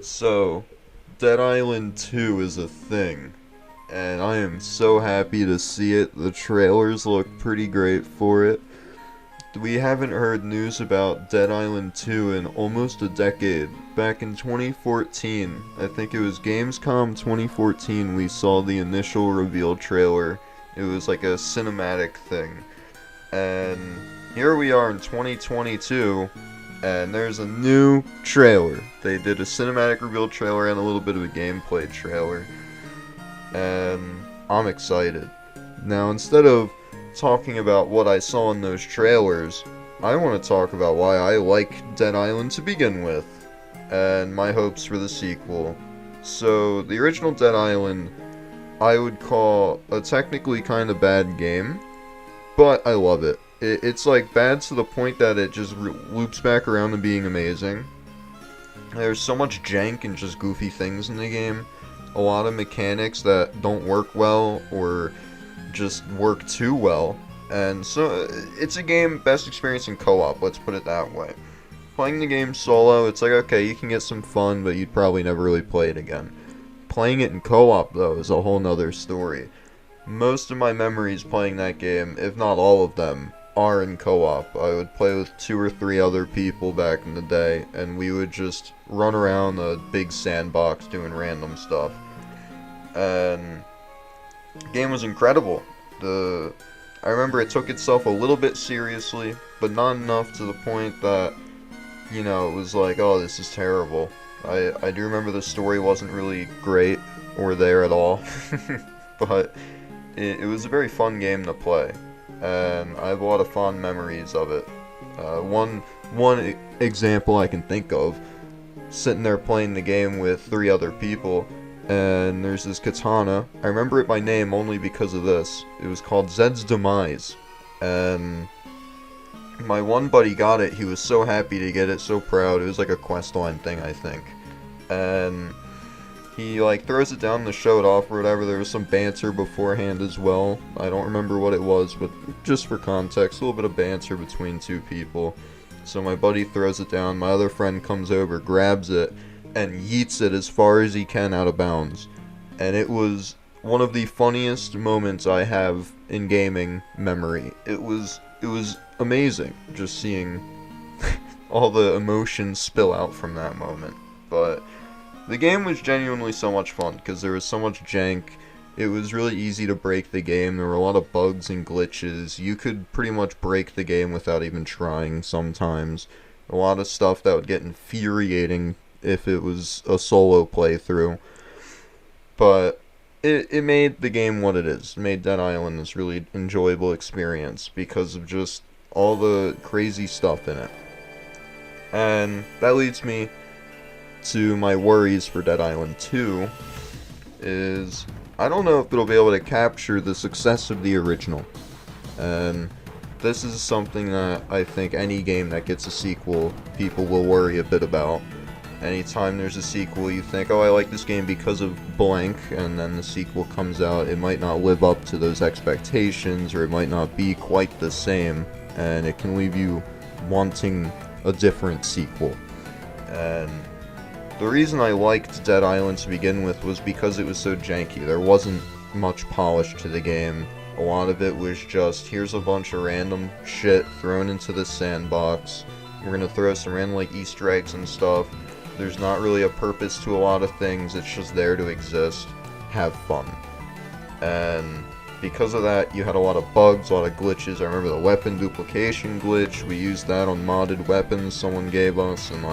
So, Dead Island 2 is a thing, and I am so happy to see it. The trailers look pretty great for it. We haven't heard news about Dead Island 2 in almost a decade. Back in 2014, I think it was Gamescom 2014, we saw the initial reveal trailer. It was like a cinematic thing. And here we are in 2022, and there's a new trailer. They did a cinematic reveal trailer and a little bit of a gameplay trailer, and I'm excited. Now, instead of talking about what I saw in those trailers, I want to talk about why I like Dead Island to begin with, and my hopes for the sequel. So, the original Dead Island, I would call a technically kind of bad game, but I love it. It's like bad to the point that it just loops back around to being amazing. There's so much jank and just goofy things in the game. A lot of mechanics that don't work well or just work too well. And so it's a game best experience in co-op, let's put it that way. Playing the game solo, it's like, okay, you can get some fun, but you'd probably never really play it again. Playing it in co-op, though, is a whole nother story. Most of my memories playing that game, if not all of them, are in co-op. I would play with 2 or 3 other people back in the day, and we would just run around a big sandbox doing random stuff. And the game was incredible. I remember it took itself a little bit seriously, but not enough to the point that, it was like, oh, this is terrible. I do remember the story wasn't really great or there at all, but it was a very fun game to play, and I have a lot of fond memories of it. One example I can think of, sitting there playing the game with 3 other people, and there's this katana. I remember it by name only because of this. It was called Zed's Demise, and my one buddy got it. He was so happy to get it, so proud. It was like a questline thing, I think, and he throws it down to show it off or whatever. There was some banter beforehand as well. I don't remember what it was, but just for context, a little bit of banter between 2 people. So my buddy throws it down, my other friend comes over, grabs it, and yeets it as far as he can out of bounds. And it was one of the funniest moments I have in gaming memory. It was amazing just seeing all the emotions spill out from that moment. But the game was genuinely so much fun because there was so much jank. It was really easy to break the game. There were a lot of bugs and glitches. You could pretty much break the game without even trying sometimes. A lot of stuff that would get infuriating if it was a solo playthrough. But it made the game what it is. It made Dead Island this really enjoyable experience because of just all the crazy stuff in it. And that leads me to my worries for Dead Island 2 is I don't know if it'll be able to capture the success of the original. And this is something that I think any game that gets a sequel, people will worry a bit about. Anytime there's a sequel, you think, oh, I like this game because of blank, and then the sequel comes out, it might not live up to those expectations, or it might not be quite the same, and it can leave you wanting a different sequel. And the reason I liked Dead Island to begin with was because it was so janky. There wasn't much polish to the game. A lot of it was just, here's a bunch of random shit thrown into this sandbox. We're gonna throw some random Easter eggs and stuff. There's not really a purpose to a lot of things. It's just there to exist. Have fun. And because of that, you had a lot of bugs, a lot of glitches. I remember the weapon duplication glitch. We used that on modded weapons someone gave us, and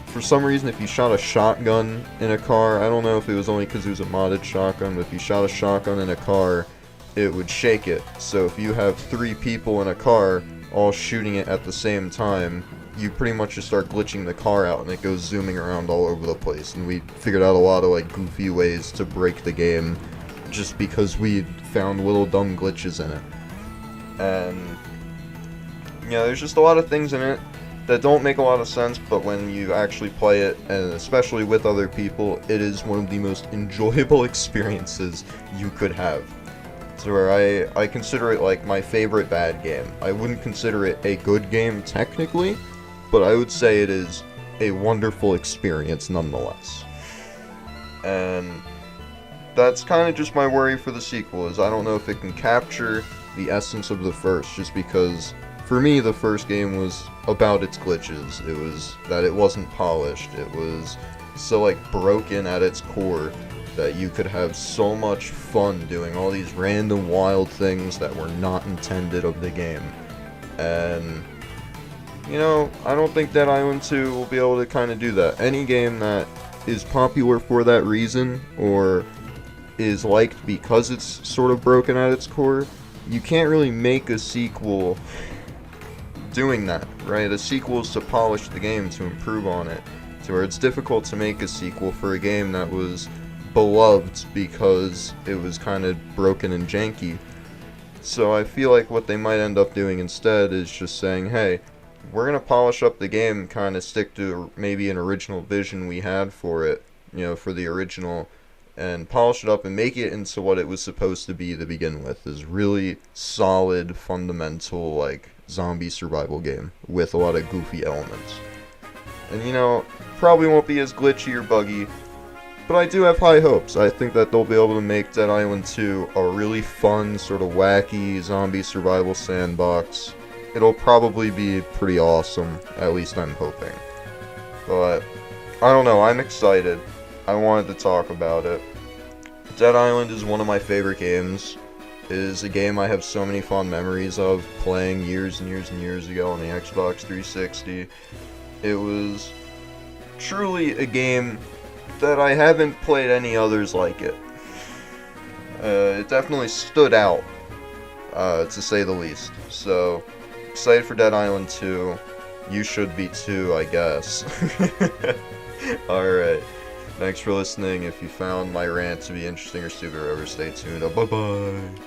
for some reason, if you shot a shotgun in a car, I don't know if it was only because it was a modded shotgun, but if you shot a shotgun in a car, it would shake it. So if you have 3 people in a car all shooting it at the same time, you pretty much just start glitching the car out and it goes zooming around all over the place. And we figured out a lot of goofy ways to break the game just because we found little dumb glitches in it. And there's just a lot of things in it that don't make a lot of sense, but when you actually play it, and especially with other people, it is one of the most enjoyable experiences you could have. So where I consider it my favorite bad game. I wouldn't consider it a good game technically, but I would say it is a wonderful experience nonetheless. And that's kind of just my worry for the sequel, is I don't know if it can capture the essence of the first, just because for me the first game was about its glitches. It was that it wasn't polished. It was so like broken at its core that you could have so much fun doing all these random wild things that were not intended of the game. And you know, I don't think Dead Island 2 will be able to kind of do that. Any game that is popular for that reason, or is liked because it's sort of broken at its core, you can't really make a sequel doing that, right? A sequel is to polish the game, to improve on it, to where it's difficult to make a sequel for a game that was beloved because it was kind of broken and janky. So I feel like what they might end up doing instead is just saying, hey, we're going to polish up the game, kind of stick to maybe an original vision we had for it, you know, for the original, and polish it up and make it into what it was supposed to be to begin with, is really solid, fundamental, like, zombie survival game with a lot of goofy elements. And, you know, probably won't be as glitchy or buggy, but I do have high hopes. I think that they'll be able to make Dead Island 2 a really fun, sort of wacky zombie survival sandbox. It'll probably be pretty awesome, at least I'm hoping. But, I don't know, I'm excited. I wanted to talk about it. Dead Island is one of my favorite games. It is a game I have so many fond memories of playing years and years and years ago on the Xbox 360. It was truly a game that I haven't played any others like it. It definitely stood out, to say the least. So, excited for Dead Island 2. You should be too, I guess. Alright. Thanks for listening. If you found my rant to be interesting or stupid or whatever, stay tuned. Bye-bye.